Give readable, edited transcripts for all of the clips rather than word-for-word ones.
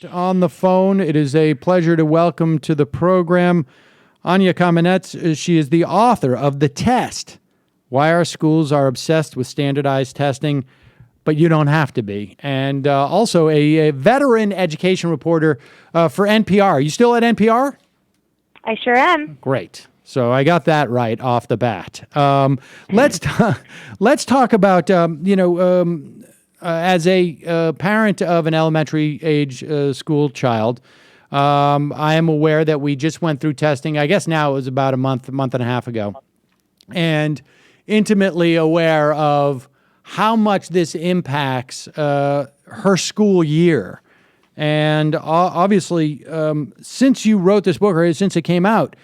Next on the phone, it is a pleasure to welcome to the program Anya Kamenetz. She is the author of The Test: Why Our Schools Are Obsessed with Standardized Testing, but You Don't Have to Be. And also a veteran education reporter for NPR. Are you still at NPR? I sure am. Great. So I got that right off the bat. Let's talk about, as a parent of an elementary age school child, I am aware that we just went through testing. I guess now it was about a month and a half ago, and intimately aware of how much this impacts her school year. And obviously, since you wrote this book, or since it came out,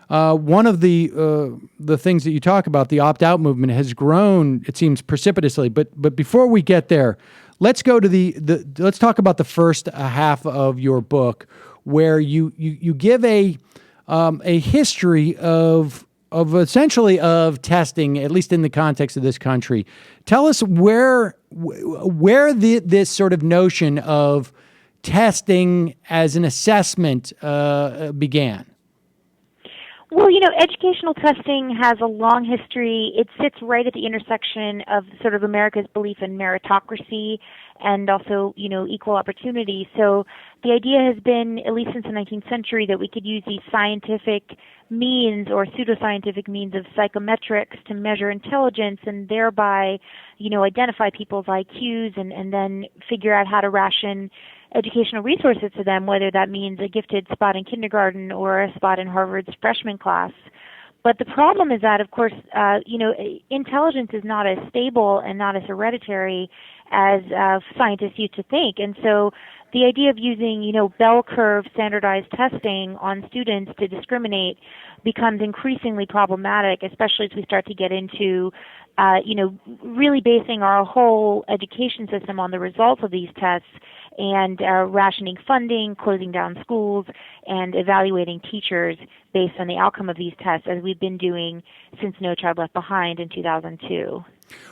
one of the things that you talk about, the opt-out movement, has grown, it seems, precipitously. But before we get there, let's go to let's talk about the first half of your book, where you give a history of essentially of testing, at least in the context of this country. Tell us where this sort of notion of testing as an assessment began. Well, educational testing has a long history. It sits right at the intersection of sort of America's belief in meritocracy and also, equal opportunity. So the idea has been, at least since the 19th century, that we could use these scientific means or pseudoscientific means of psychometrics to measure intelligence and thereby, identify people's IQs and then figure out how to ration educational resources to them, whether that means a gifted spot in kindergarten or a spot in Harvard's freshman class. But the problem is that, of course, intelligence is not as stable and not as hereditary as scientists used to think. And so the idea of using, bell curve standardized testing on students to discriminate becomes increasingly problematic, especially as we start to get into, really basing our whole education system on the results of these tests and rationing funding, closing down schools, and evaluating teachers based on the outcome of these tests, as we've been doing since No Child Left Behind in 2002.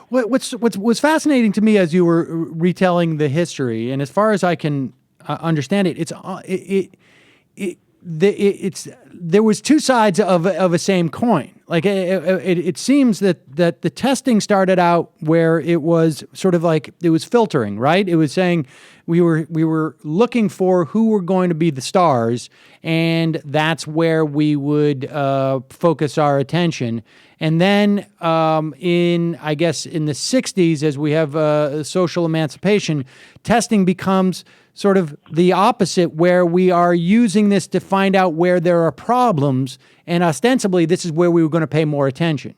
What's fascinating to me as you were retelling the history, and as far as I can understand it, there was two sides of a same coin. Like it seems that the testing started out where it was sort of like it was filtering, right? It was saying we were looking for who were going to be the stars, and that's where we would focus our attention. And then in the 60s, as we have social emancipation, testing becomes sort of the opposite, where we are using this to find out where there are problems, and ostensibly this is where we were going to pay more attention.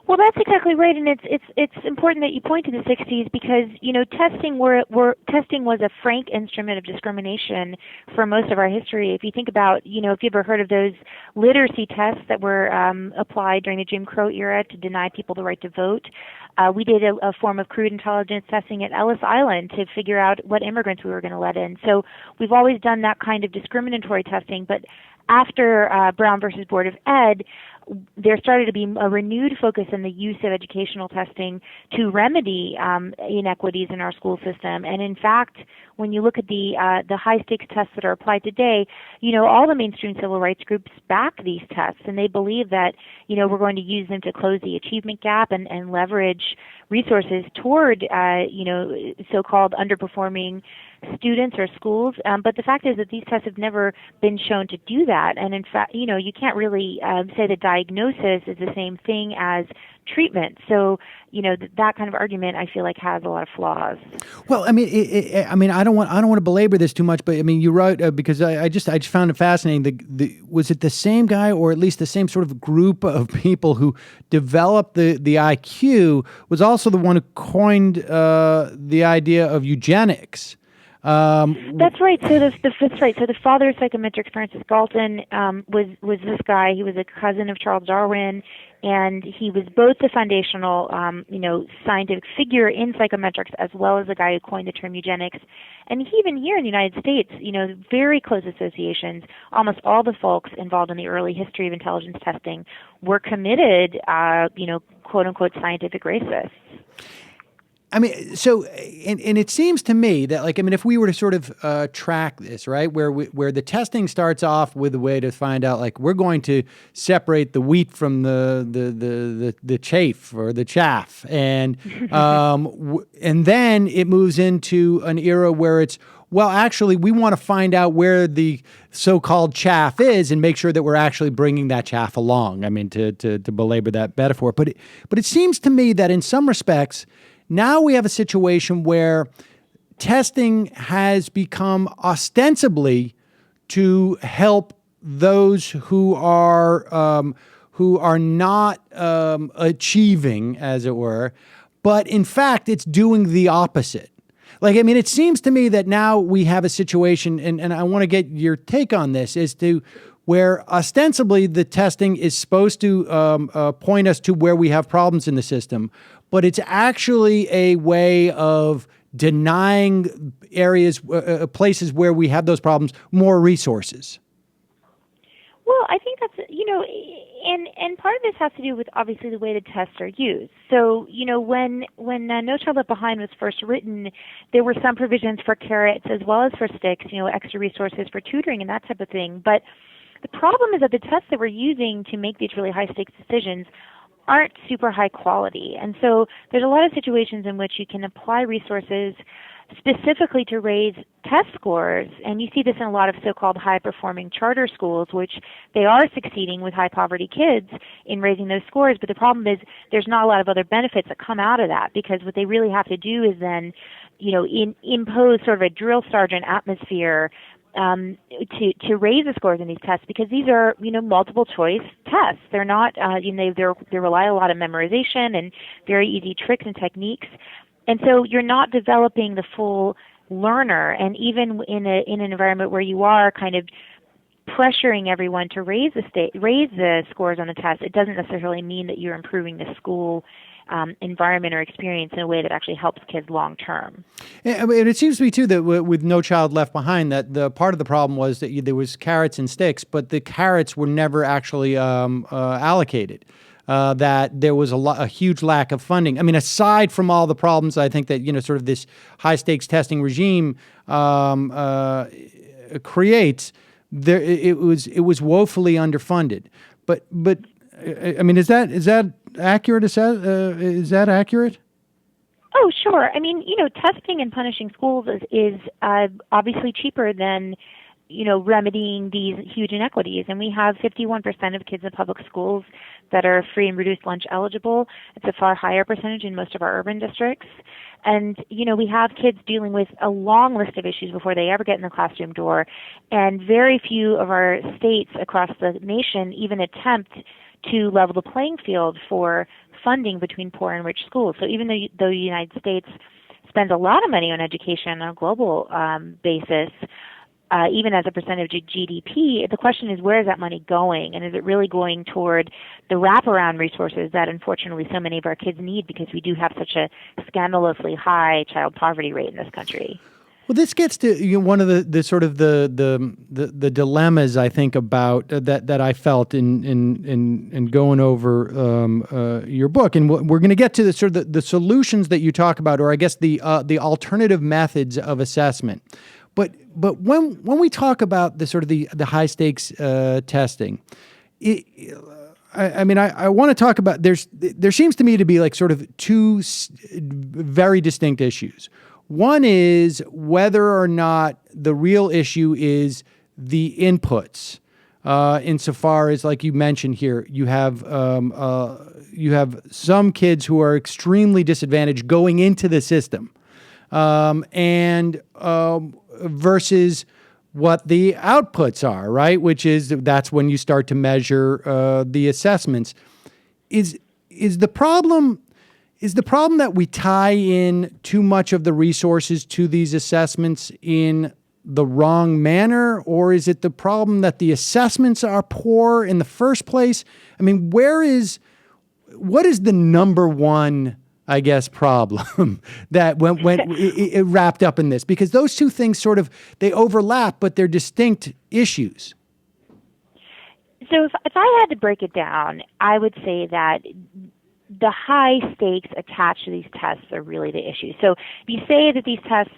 Well, that's exactly right, and it's important that you point to the 60s because testing was a frank instrument of discrimination for most of our history. If you think about if you ever heard of those literacy tests that were applied during the Jim Crow era to deny people the right to vote, we did a form of crude intelligence testing at Ellis Island to figure out what immigrants we were going to let in. So we've always done that kind of discriminatory testing, but after Brown versus Board of Ed, there started to be a renewed focus in the use of educational testing to remedy inequities in our school system. And in fact, when you look at the high-stakes tests that are applied today, all the mainstream civil rights groups back these tests, and they believe that, we're going to use them to close the achievement gap and leverage resources toward, so-called underperforming students or schools. But the fact is that these tests have never been shown to do that. And in fact, you can't really say that diagnosis is the same thing as treatment. So, that kind of argument, I feel like, has a lot of flaws. Well, I mean, I don't want to belabor this too much, but I mean, you wrote because I just found it fascinating. Was it the same guy, or at least the same sort of group of people who developed the IQ, was also the one who coined the idea of eugenics? That's right. So that's right. So the father of psychometrics, Francis Galton, was this guy. He was a cousin of Charles Darwin, and he was both the foundational, scientific figure in psychometrics as well as the guy who coined the term eugenics. And even here in the United States, very close associations. Almost all the folks involved in the early history of intelligence testing were committed, quote unquote, scientific racists. I mean, so, and it seems to me that, like, I mean, if we were to sort of track this, right, where the testing starts off with a way to find out, like, we're going to separate the wheat from the chaff or the chaff, and and then it moves into an era where it's, well, actually, we want to find out where the so-called chaff is and make sure that we're actually bringing that chaff along. I mean, to belabor that metaphor, but it seems to me that in some respects, now we have a situation where testing has become ostensibly to help those who are not achieving, as it were, but in fact, it's doing the opposite. Like, I mean, it seems to me that now we have a situation, and I want to get your take on this, as to where ostensibly the testing is supposed to point us to where we have problems in the system, but it's actually a way of denying areas, places where we have those problems, more resources. Well, I think that's, and part of this has to do with obviously the way the tests are used. So, when No Child Left Behind was first written, there were some provisions for carrots as well as for sticks, extra resources for tutoring and that type of thing. But the problem is that the tests that we're using to make these really high stakes decisions aren't super high quality. And so there's a lot of situations in which you can apply resources specifically to raise test scores, and you see this in a lot of so-called high-performing charter schools, which they are succeeding with high-poverty kids in raising those scores, but the problem is there's not a lot of other benefits that come out of that, because what they really have to do is then, impose sort of a drill sergeant atmosphere to raise the scores in these tests, because these are, multiple choice tests. They're not, they rely a lot on memorization and very easy tricks and techniques. And so you're not developing the full learner. And even in an environment where you are kind of pressuring everyone to raise the scores on the test, it doesn't necessarily mean that you're improving the school environment or experience in a way that actually helps kids long term. And it seems to me too that with No Child Left Behind, that the part of the problem was that there was carrots and sticks, but the carrots were never actually allocated. That there was a huge lack of funding. I mean, aside from all the problems, I think that sort of this high stakes testing regime creates. It was woefully underfunded. But I mean, is that accurate? Is that accurate? Oh, sure. I mean, testing and punishing schools is obviously cheaper than remedying these huge inequities. And we have 51% of kids in public schools that are free and reduced lunch eligible. It's a far higher percentage in most of our urban districts. And, we have kids dealing with a long list of issues before they ever get in the classroom door. And very few of our states across the nation even attempt to level the playing field for funding between poor and rich schools. So even though the United States spends a lot of money on education on a global basis, even as a percentage of GDP, the question is, where is that money going? And is it really going toward the wraparound resources that unfortunately so many of our kids need, because we do have such a scandalously high child poverty rate in this country? Well, this gets to one of the sort of the dilemmas, I think, about that I felt in going over your book, and we're going to get to the sort of the solutions that you talk about, or I guess the alternative methods of assessment. But when we talk about the sort of the high stakes testing, I want to talk about there seems to me to be like sort of two very distinct issues. One is whether or not the real issue is the inputs, insofar as, like you mentioned here, you have some kids who are extremely disadvantaged going into the system, and versus what the outputs are, right? That's when you start to measure the assessments. Is the problem that we tie in too much of the resources to these assessments in the wrong manner, or is it the problem that the assessments are poor in the first place? I mean, what is the number one, I guess, problem that when it wrapped up in this? Because those two things sort of, they overlap, but they're distinct issues. So if I had to break it down, I would say that the high stakes attached to these tests are really the issue. So if you say that these tests,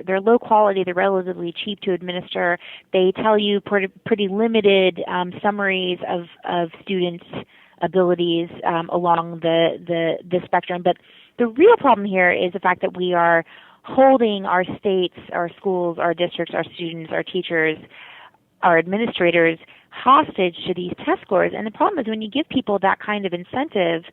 they're low quality, they're relatively cheap to administer, they tell you pretty limited summaries of students' abilities along the spectrum. But the real problem here is the fact that we are holding our states, our schools, our districts, our students, our teachers, our administrators hostage to these test scores. And the problem is when you give people that kind of incentive,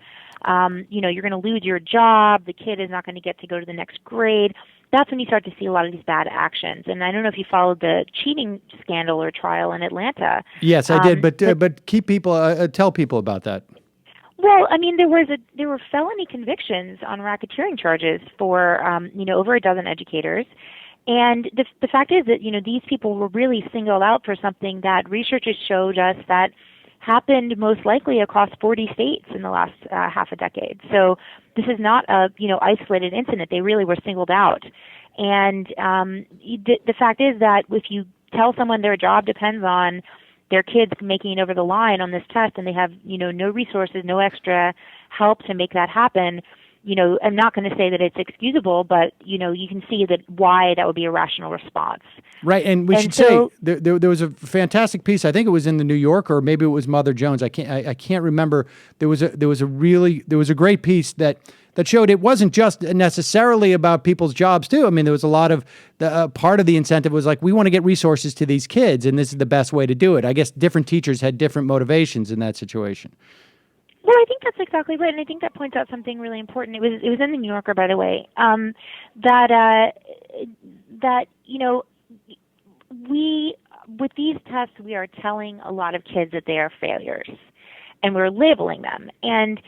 you're going to lose your job, the kid is not going to get to go to the next grade. That's when you start to see a lot of these bad actions. And I don't know if you followed the cheating scandal or trial in Atlanta. Yes, I did, but keep people tell people about that. Well, I mean, there were felony convictions on racketeering charges for over a dozen educators. And the fact is that, these people were really singled out for something that researchers showed us that happened most likely across 40 states in the last half a decade. So this is not a, isolated incident. They really were singled out. And the fact is that if you tell someone their job depends on their kids making it over the line on this test and they have, no resources, no extra help to make that happen, I'm not going to say that it's excusable, but, you can see that why that would be a rational response. Right, and we should say there was a fantastic piece. I think it was in the New Yorker, or maybe it was Mother Jones. I can't remember. There was a great piece that showed it wasn't just necessarily about people's jobs too. I mean, there was a lot of part of the incentive was like, we want to get resources to these kids, and this is the best way to do it. I guess different teachers had different motivations in that situation. Well, I think that's exactly right, and I think that points out something really important. It was in the New Yorker, by the way, that we with these tests we are telling a lot of kids that they are failures, and we're labeling them. And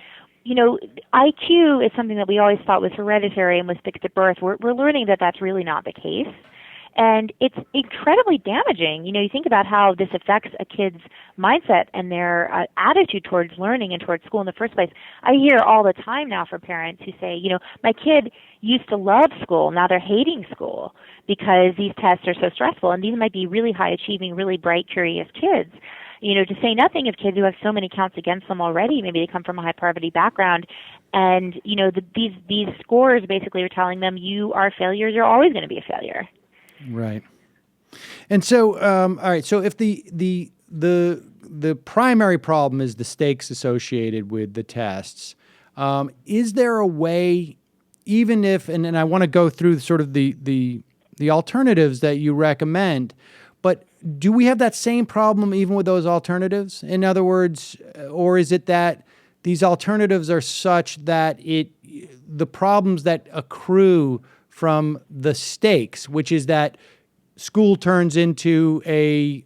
IQ is something that we always thought was hereditary and was fixed at birth. We're learning that that's really not the case. And it's incredibly damaging. You think about how this affects a kid's mindset and their attitude towards learning and towards school in the first place. I hear all the time now from parents who say, my kid used to love school, now they're hating school because these tests are so stressful. And these might be really high achieving, really bright, curious kids. To say nothing of kids who have so many counts against them already. Maybe they come from a high poverty background. And, these scores basically are telling them you are failures, you're always going to be a failure. Right. And so, all right. So if the primary problem is the stakes associated with the tests, is there a way, even if, and I want to go through sort of the alternatives that you recommend, but do we have that same problem even with those alternatives? In other words, or is it that these alternatives are such that the problems that accrue from the stakes, which is that school turns into a,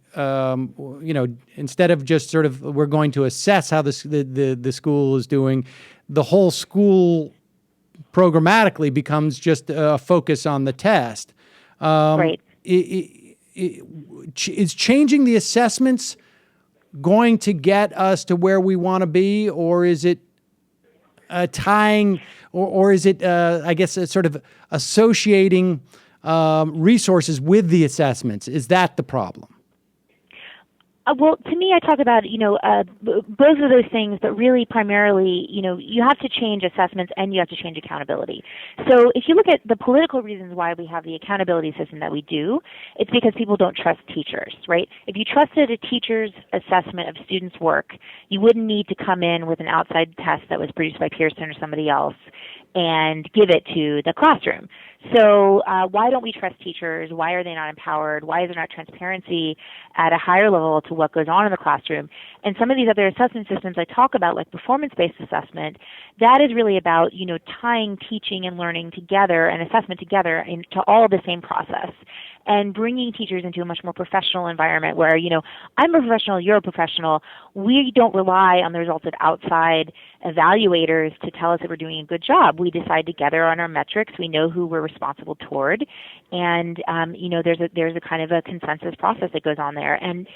instead of just sort of we're going to assess how the school is doing, the whole school programmatically becomes just a focus on the test. Right. Is changing the assessments going to get us to where we want to be, or is it tying, or is it, I guess, sort of associating resources with the assessments? Is that the problem? Well, to me, I talk about, both of those things, but really primarily, you have to change assessments and you have to change accountability. So if you look at the political reasons why we have the accountability system that we do, it's because people don't trust teachers, right? If you trusted a teacher's assessment of students' work, you wouldn't need to come in with an outside test that was produced by Pearson or somebody else and give it to the classroom. So why don't we trust teachers? Why are they not empowered? Why is there not transparency at a higher level to what goes on in the classroom? And some of these other assessment systems I talk about, like performance-based assessment, that is really about, tying teaching and learning together and assessment together into all of the same process and bringing teachers into a much more professional environment where, I'm a professional, you're a professional. We don't rely on the results of outside evaluators to tell us that we're doing a good job. We decide together on our metrics. We know who we're responsible toward. And, there's a kind of a consensus process that goes on there. And,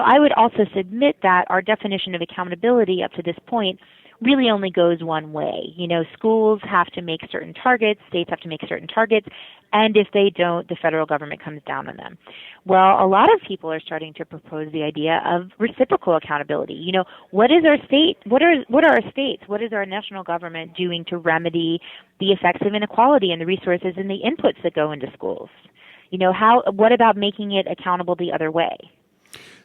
I would also submit that our definition of accountability up to this point really only goes one way. Schools have to make certain targets, states have to make certain targets, and if they don't, the federal government comes down on them. Well, a lot of people are starting to propose the idea of reciprocal accountability. What is our state? What are our states? What is our national government doing to remedy the effects of inequality and the resources and the inputs that go into schools? What about making it accountable the other way?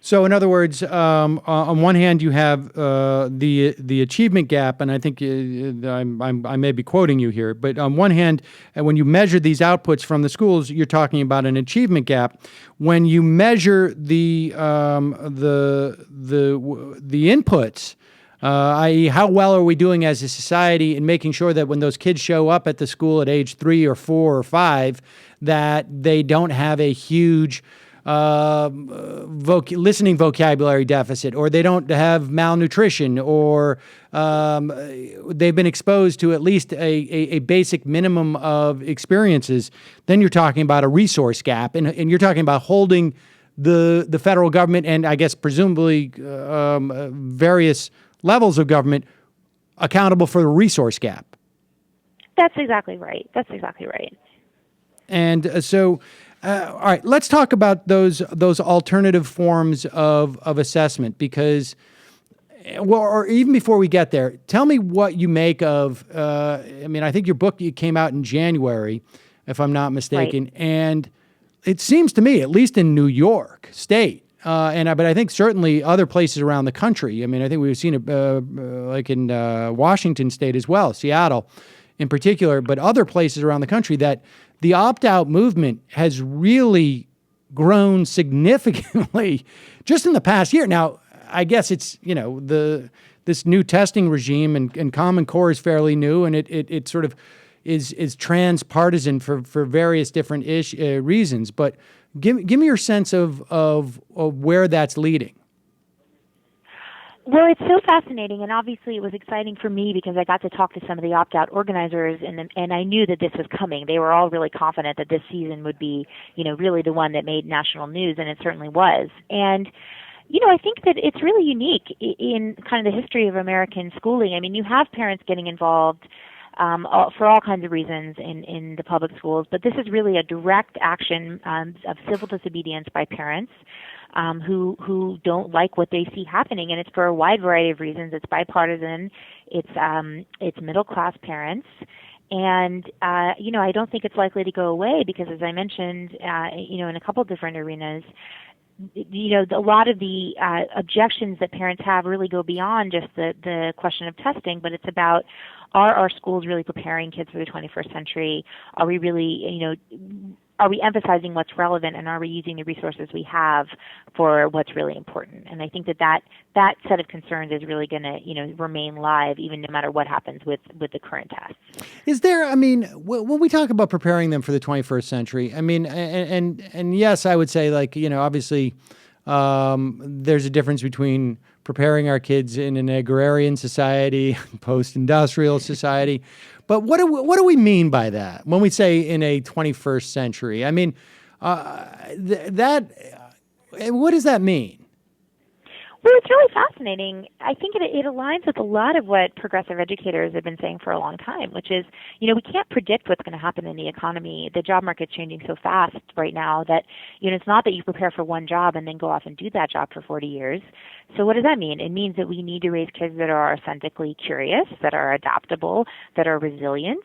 So, in other words, on one hand, you have the achievement gap, and I think I may be quoting you here, but on one hand, when you measure these outputs from the schools, you're talking about an achievement gap. When you measure the inputs, i.e., how well are we doing as a society in making sure that when those kids show up at the school at age 3 or 4 or 5, that they don't have a huge listening vocabulary deficit, or they don't have malnutrition, or they've been exposed to at least a basic minimum of experiences, then you're talking about a resource gap, and you're talking about holding the federal government and I guess presumably various levels of government accountable for the resource gap. That's exactly right. And so, all right, let's talk about those alternative forms of assessment, because, or even before we get there, tell me what you make of. I think your book came out in January, if I'm not mistaken, right. And it seems to me, at least in New York State, but I think certainly other places around the country. I think we've seen it like in Washington State as well, Seattle in particular, but other places around the country, that the opt-out movement has really grown significantly just in the past year. Now, I guess it's, this new testing regime and Common Core is fairly new, and it sort of is transpartisan for various different reasons. But give me your sense of where that's leading. Well, it's so fascinating, and obviously it was exciting for me because I got to talk to some of the opt-out organizers, and I knew that this was coming. They were all really confident that this season would be, really the one that made national news, and it certainly was. And, I think that it's really unique in kind of the history of American schooling. You have parents getting involved for all kinds of reasons in the public schools, but this is really a direct action of civil disobedience by parents. Who don't like what they see happening, and it's for a wide variety of reasons. It's bipartisan, it's middle class parents, and I don't think it's likely to go away because, as I mentioned, in a couple different arenas, a lot of the objections that parents have really go beyond just the question of testing, but it's about, are our schools really preparing kids for the 21st century? Are we really, are we emphasizing what's relevant, and are we using the resources we have for what's really important? And I think that set of concerns is really going to, remain live even no matter what happens with the current tests. Is there, when we talk about preparing them for the 21st century, and yes, I would say, obviously, there's a difference between preparing our kids in an agrarian society, post-industrial society. But what do we mean by that when we say in a 21st century? What does that mean? Well, it's really fascinating. I think it aligns with a lot of what progressive educators have been saying for a long time, which is, we can't predict what's going to happen in the economy. The job market's changing so fast right now that, it's not that you prepare for one job and then go off and do that job for 40 years. So what does that mean? It means that we need to raise kids that are authentically curious, that are adaptable, that are resilient,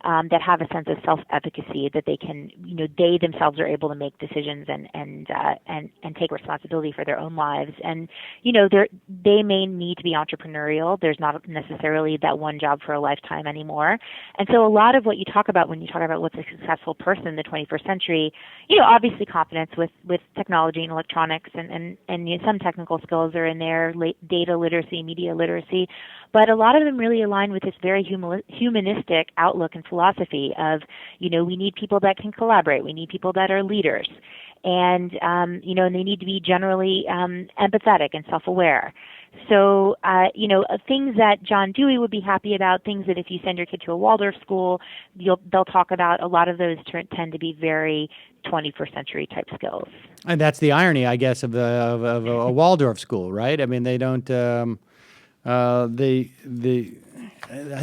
that have a sense of self-efficacy, that they can, they themselves are able to make decisions and take responsibility for their own lives. And, they may need to be entrepreneurial. There's not necessarily that one job for a lifetime anymore. And so a lot of what you talk about when you talk about what's a successful person in the 21st century, obviously competence with technology and electronics and some technical skills are in there, data literacy, media literacy, but a lot of them really align with this very humanistic outlook and philosophy of, we need people that can collaborate. We need people that are leaders. And, and they need to be generally empathetic and self-aware. So, things that John Dewey would be happy about, things that if you send your kid to a Waldorf school, they'll talk about, a lot of those tend to be very 21st century type skills. And that's the irony, I guess, of a Waldorf school, right? They don't... I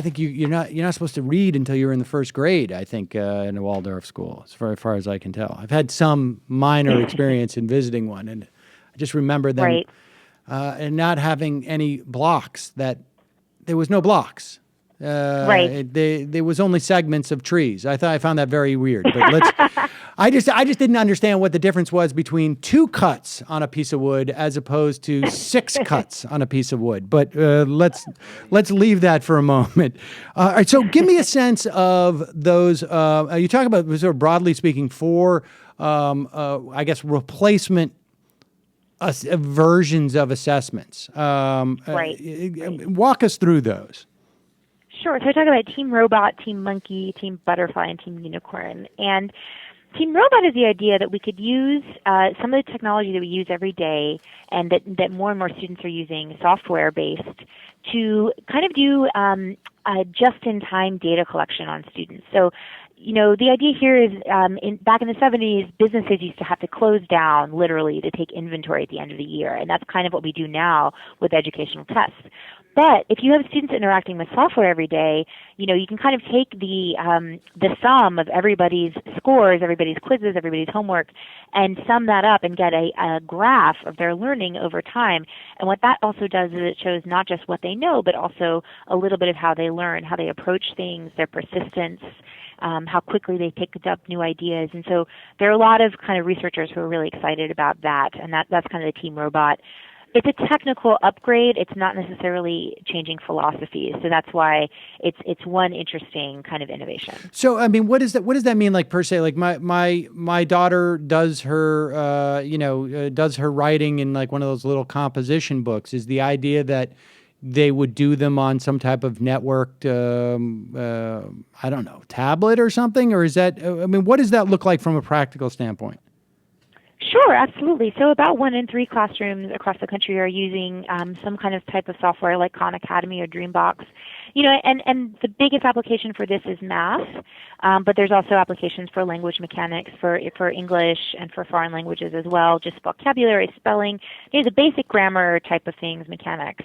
think you're not supposed to read until you're in the first grade. I think in a Waldorf school, as far as I can tell. I've had some minor experience in visiting one, and I just remember them Right. and not having any blocks. That there was no blocks. Right. There was only segments of trees. I found that very weird. But I just didn't understand what the difference was between 2 cuts on a piece of wood as opposed to 6 cuts on a piece of wood. But let's leave that for a moment. All right. So give me a sense of those. You talk about sort of broadly speaking 4, I guess, replacement versions of assessments. Right. Walk us through those. Sure. So I talk about Team Robot, Team Monkey, Team Butterfly, and Team Unicorn. And Team Robot is the idea that we could use some of the technology that we use every day, and that more and more students are using, software-based, to kind of do just-in-time data collection on students. So, the idea here is back in the 70s, businesses used to have to close down literally to take inventory at the end of the year, and that's kind of what we do now with educational tests. But if you have students interacting with software every day, you can kind of take the sum of everybody's scores, everybody's quizzes, everybody's homework, and sum that up and get a graph of their learning over time. And what that also does is it shows not just what they know, but also a little bit of how they learn, how they approach things, their persistence, how quickly they pick up new ideas. And so there are a lot of kind of researchers who are really excited about that, and that's kind of the Team Robot. It's a technical upgrade. It's not necessarily changing philosophies. So that's why it's one interesting kind of innovation. So, I mean, what does that mean, like, per se? Like, my daughter does her, does her writing in, like, one of those little composition books. Is the idea that they would do them on some type of networked, I don't know, tablet or something? Or is that, I mean, what does that look like from a practical standpoint? Sure, absolutely. So about 1 in 3 classrooms across the country are using some kind of type of software like Khan Academy or Dreambox. And the biggest application for this is math, but there's also applications for language mechanics, for English and for foreign languages as well, just vocabulary, spelling, the basic grammar type of things, mechanics.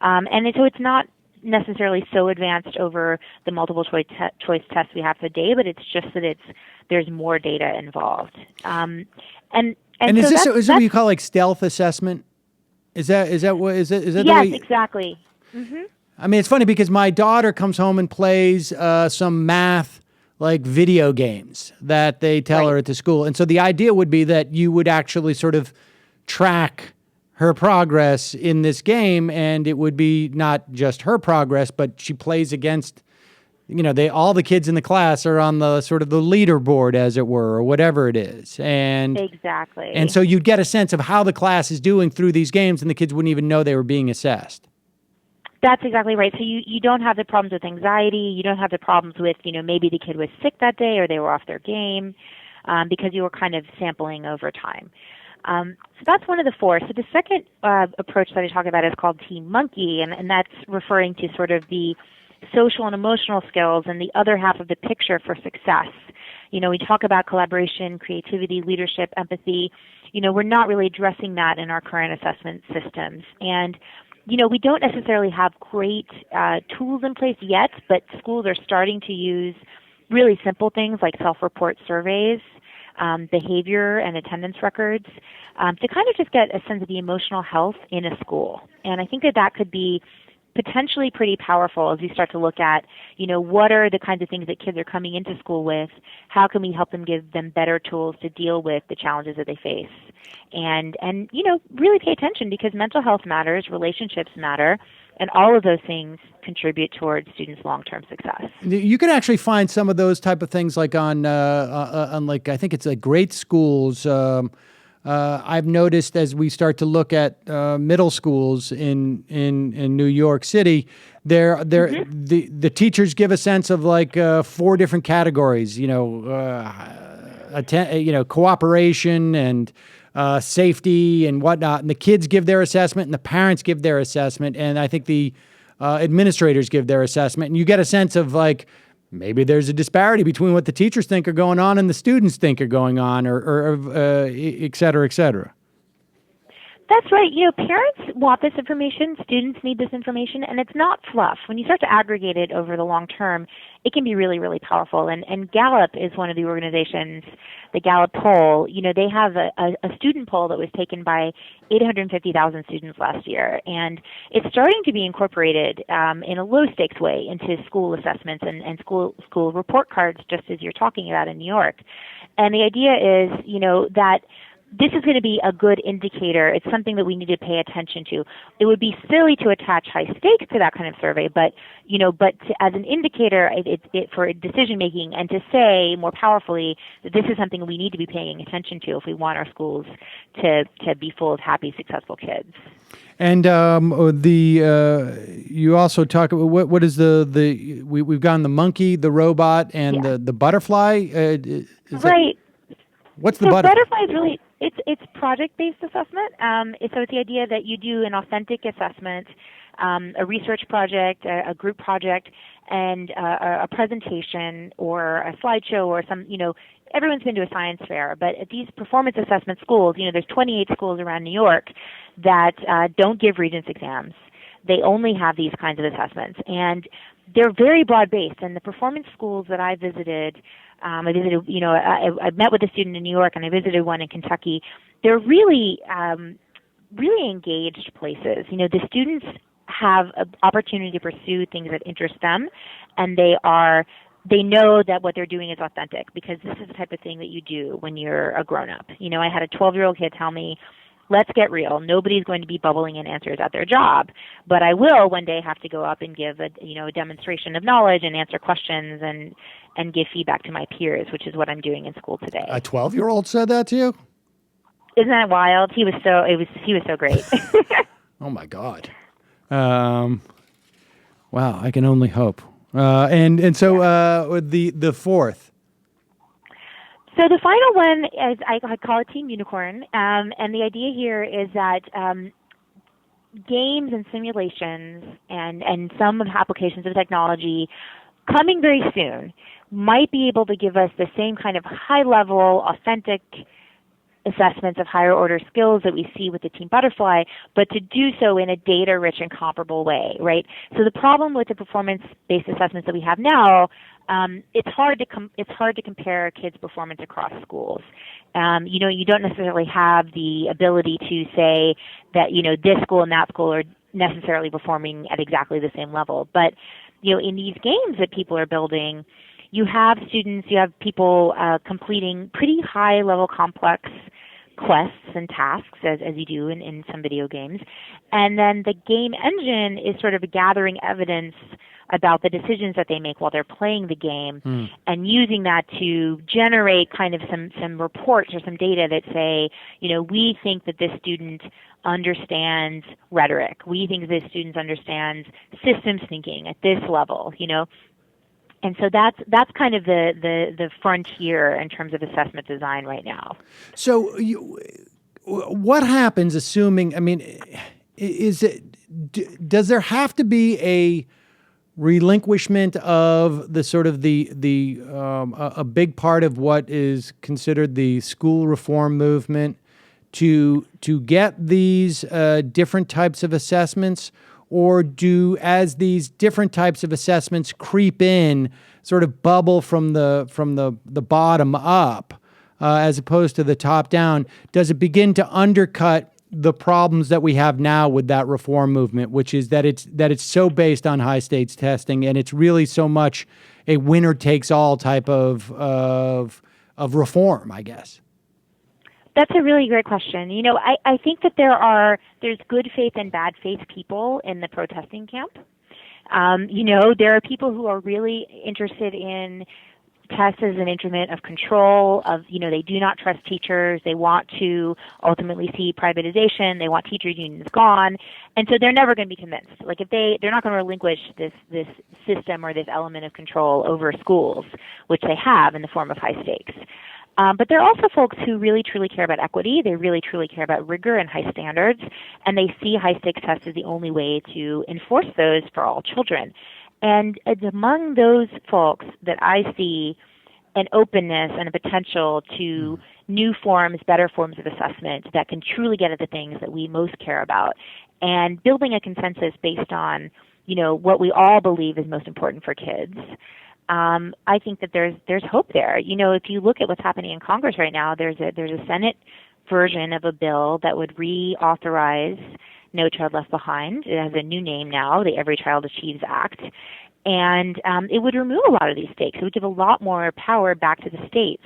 So it's not necessarily so advanced over the multiple choice tests we have today, but it's just that there's more data involved. And is so this what you call like stealth assessment? Is that yes, the way? Exactly. Mm-hmm. I mean, it's funny because my daughter comes home and plays some math like video games that they tell her at the school, and so the idea would be that you would actually sort of track her progress in this game, and it would be not just her progress, but she plays against, all the kids in the class are on the sort of the leaderboard, as it were, or whatever it is. And exactly. And so you'd get a sense of how the class is doing through these games, and the kids wouldn't even know they were being assessed. That's exactly right. So you don't have the problems with anxiety. You don't have the problems with, maybe the kid was sick that day or they were off their game, because you were kind of sampling over time. So that's one of the 4. So the second approach that I talk about is called Team Monkey, and that's referring to sort of the social and emotional skills and the other half of the picture for success. We talk about collaboration, creativity, leadership, empathy. We're not really addressing that in our current assessment systems. And, we don't necessarily have great tools in place yet, but schools are starting to use really simple things like self-report surveys, behavior and attendance records, to kind of just get a sense of the emotional health in a school. And I think that could be potentially pretty powerful as we start to look at, what are the kinds of things that kids are coming into school with? How can we help them, give them better tools to deal with the challenges that they face? And really pay attention, because mental health matters, relationships matter, and all of those things contribute towards students' long-term success. You can actually find some of those type of things like on like, I think it's like Great Schools. I've noticed as we start to look at middle schools in New York City, the teachers give a sense of like 4 different categories. Cooperation and safety and whatnot, and the kids give their assessment, and the parents give their assessment, and I think the administrators give their assessment, and you get a sense of like, maybe there's a disparity between what the teachers think are going on and the students think are going on, or et cetera, et cetera. That's right. Parents want this information, students need this information, and it's not fluff. When you start to aggregate it over the long term, it can be really, really powerful. And Gallup is one of the organizations, the Gallup poll. They have a student poll that was taken by 850,000 students last year, and it's starting to be incorporated in a low-stakes way into school assessments and school report cards, just as you're talking about in New York. And the idea is, that this is going to be a good indicator. It's something that we need to pay attention to. It would be silly to attach high stakes to that kind of survey, but as an indicator for decision making, and to say more powerfully that this is something we need to be paying attention to if we want our schools to be full of happy, successful kids. And you also talk about what is we've gone the monkey, the robot, and the butterfly. Right. What's the butterfly? Butterfly is really it's project-based assessment. So it's the idea that you do an authentic assessment, a research project, a group project, and a presentation or a slideshow or some. Everyone's been to a science fair, but at these performance assessment schools, there's 28 schools around New York that don't give Regents exams. They only have these kinds of assessments, and they're very broad-based. And the performance schools that I visited, I met with a student in New York, and I visited one in Kentucky. They're really, really engaged places. The students have an opportunity to pursue things that interest them, and they know that what they're doing is authentic, because this is the type of thing that you do when you're a grown-up. I had a 12-year-old kid tell me, let's get real. Nobody's going to be bubbling in answers at their job, but I will one day have to go up and give a demonstration of knowledge and answer questions and give feedback to my peers, which is what I'm doing in school today. A 12-year-old said that to you? Isn't that wild? He was so great. Oh my God. Wow, I can only hope. So the fourth. So the final one is I call it Team Unicorn, and the idea here is that games and simulations and some of the applications of technology coming very soon might be able to give us the same kind of high-level, authentic assessments of higher order skills that we see with the Team Butterfly, but to do so in a data-rich and comparable way, right? So the problem with the performance-based assessments that we have now, it's hard to compare kids' performance across schools. You don't necessarily have the ability to say that this school and that school are necessarily performing at exactly the same level. But in these games that people are building, you have people completing pretty high-level complex quests and tasks, as you do in some video games. And then the game engine is sort of gathering evidence about the decisions that they make while they're playing the game, and using that to generate kind of some reports or some data that say, we think that this student understands rhetoric. We think this student understands systems thinking at this level, And so that's kind of the frontier in terms of assessment design right now. So what happens, assuming, does there have to be a relinquishment of the sort of a big part of what is considered the school reform movement to get these different types of assessments? Or as these different types of assessments creep in, sort of bubble from the bottom up, as opposed to the top down, does it begin to undercut the problems that we have now with that reform movement, which is that it's so based on high stakes testing, and it's really so much a winner takes all type of reform, I guess? That's a really great question. I think that there's good faith and bad faith people in the protesting camp. There are people who are really interested in tests as an instrument of control, they do not trust teachers. They want to ultimately see privatization. They want teachers unions gone. And so they're never going to be convinced. Like they're not going to relinquish this system or this element of control over schools, which they have in the form of high stakes. But there are also folks who really, truly care about equity. They really, truly care about rigor and high standards, and they see high-stakes tests as the only way to enforce those for all children. And it's among those folks that I see an openness and a potential to new forms, better forms of assessment that can truly get at the things that we most care about, and building a consensus based on, what we all believe is most important for kids. I think that there's hope there. If you look at what's happening in Congress right now, there's a Senate version of a bill that would reauthorize No Child Left Behind. It has a new name now, the Every Child Achieves Act. And it would remove a lot of these stakes. It would give a lot more power back to the states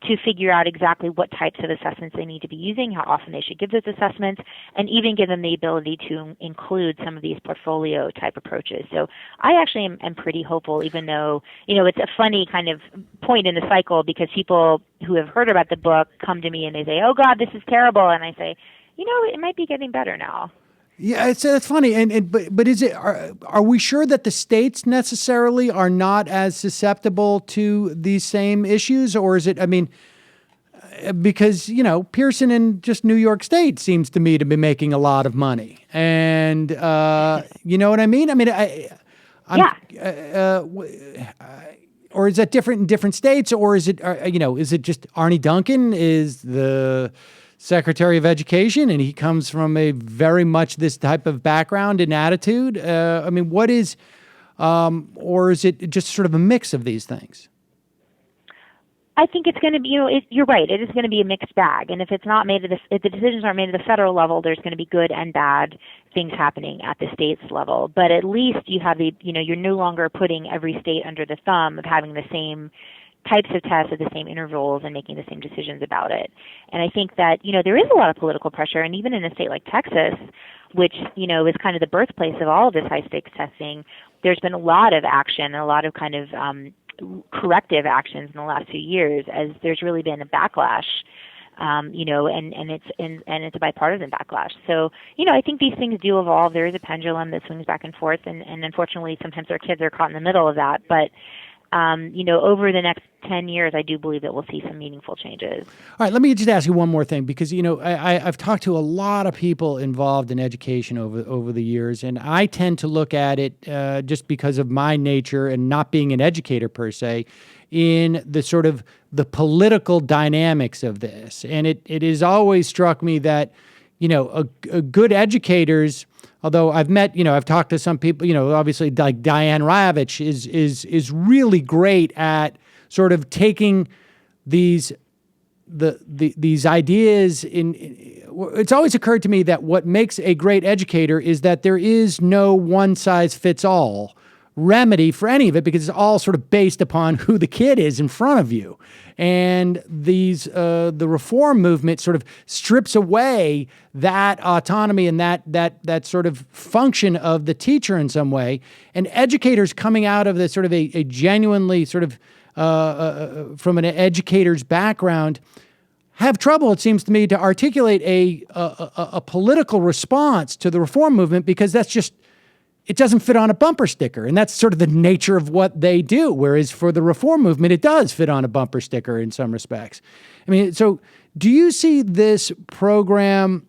to figure out exactly what types of assessments they need to be using, how often they should give those assessments, and even give them the ability to include some of these portfolio type approaches. So I actually am pretty hopeful, even though, it's a funny kind of point in the cycle, because people who have heard about the book come to me and they say, oh God, this is terrible. And I say, it might be getting better now. Yeah, it's funny, but is it? Are we sure that the states necessarily are not as susceptible to these same issues, or is it? I mean, because Pearson in just New York State seems to me to be making a lot of money, and you know what I mean? I mean, or is that different in different states, or is it? Is it just Arnie Duncan is the Secretary of Education, and he comes from a very much this type of background and attitude? I mean, what is, or is it just sort of a mix of these things? I think it's going to be, you're right. It is going to be a mixed bag, and if it's not made if the decisions aren't made at the federal level, there's going to be good and bad things happening at the states level. But at least you have you're no longer putting every state under the thumb of having the same types of tests at the same intervals and making the same decisions about it. And I think that, there is a lot of political pressure, and even in a state like Texas, which, is kind of the birthplace of all of this high-stakes testing, there's been a lot of action and a lot of kind of corrective actions in the last few years, as there's really been a backlash, and it's a bipartisan backlash. So, I think these things do evolve. There is a pendulum that swings back and forth, and unfortunately sometimes our kids are caught in the middle of that. But over the next 10 years, I do believe that we'll see some meaningful changes. All right, let me just ask you one more thing, because, I've talked to a lot of people involved in education over the years, and I tend to look at it just because of my nature and not being an educator per se, in the sort of the political dynamics of this. And it has always struck me that, a good educators, although I've met, I've talked to some people, obviously like Diane Ravitch is really great at sort of taking these ideas in. It's always occurred to me that what makes a great educator is that there is no one size fits all remedy for any of it, because it's all sort of based upon who the kid is in front of you. And the reform movement sort of strips away that autonomy and that sort of function of the teacher in some way. And educators coming out of this sort of a genuinely sort of from an educator's background have trouble, it seems to me, to articulate a political response to the reform movement, because that's just, it doesn't fit on a bumper sticker. And that's sort of the nature of what they do. Whereas for the reform movement, it does fit on a bumper sticker in some respects. I mean, so do you see this program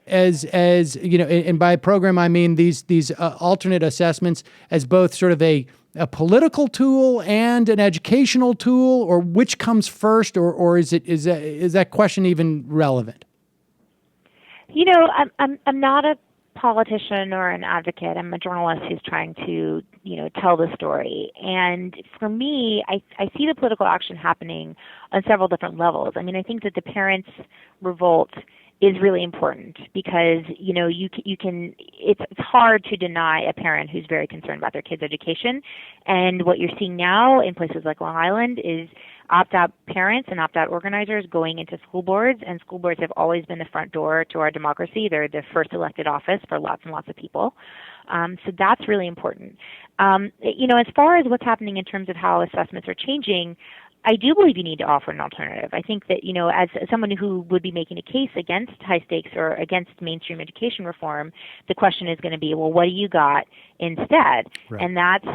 as and by program, I mean these alternate assessments as both sort of a political tool and an educational tool, or which comes first, or is that question even relevant? I'm not a politician or an advocate. I'm a journalist who's trying to, tell the story. And for me, I see the political action happening on several different levels. I mean, I think that the parents' revolt is really important, because you can it's hard to deny a parent who's very concerned about their kid's education. And what you're seeing now in places like Long Island is opt-out parents and opt-out organizers going into school boards, and school boards have always been the front door to our democracy. They're the first elected office for lots and lots of people. So that's really important. As far as what's happening in terms of how assessments are changing, I do believe you need to offer an alternative. I think that, as someone who would be making a case against high stakes or against mainstream education reform, the question is going to be, well, what do you got instead? Right. And that's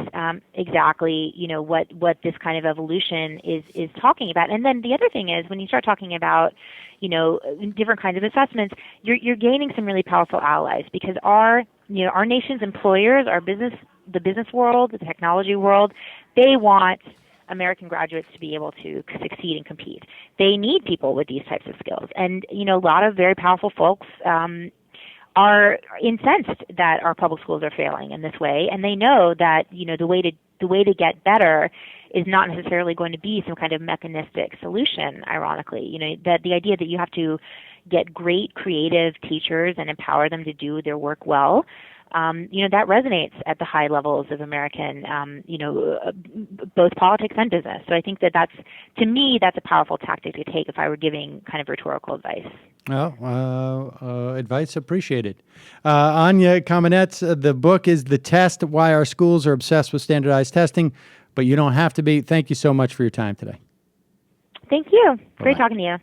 exactly, what this kind of evolution is talking about. And then the other thing is, when you start talking about, different kinds of assessments, you're gaining some really powerful allies, because our nation's employers, the business world, the technology world, they want American graduates to be able to succeed and compete. They need people with these types of skills. And, a lot of very powerful folks are incensed that our public schools are failing in this way, and they know that, the way to get better is not necessarily going to be some kind of mechanistic solution, ironically. That the idea that you have to get great creative teachers and empower them to do their work well, that resonates at the high levels of American, both politics and business. So I think that's a powerful tactic to take if I were giving kind of rhetorical advice. Well, advice appreciated. Anya Kamenetz, the book is The Test, Why Our Schools Are Obsessed with Standardized Testing, but you don't have to be. Thank you so much for your time today. Thank you. Bye-bye. Great talking to you.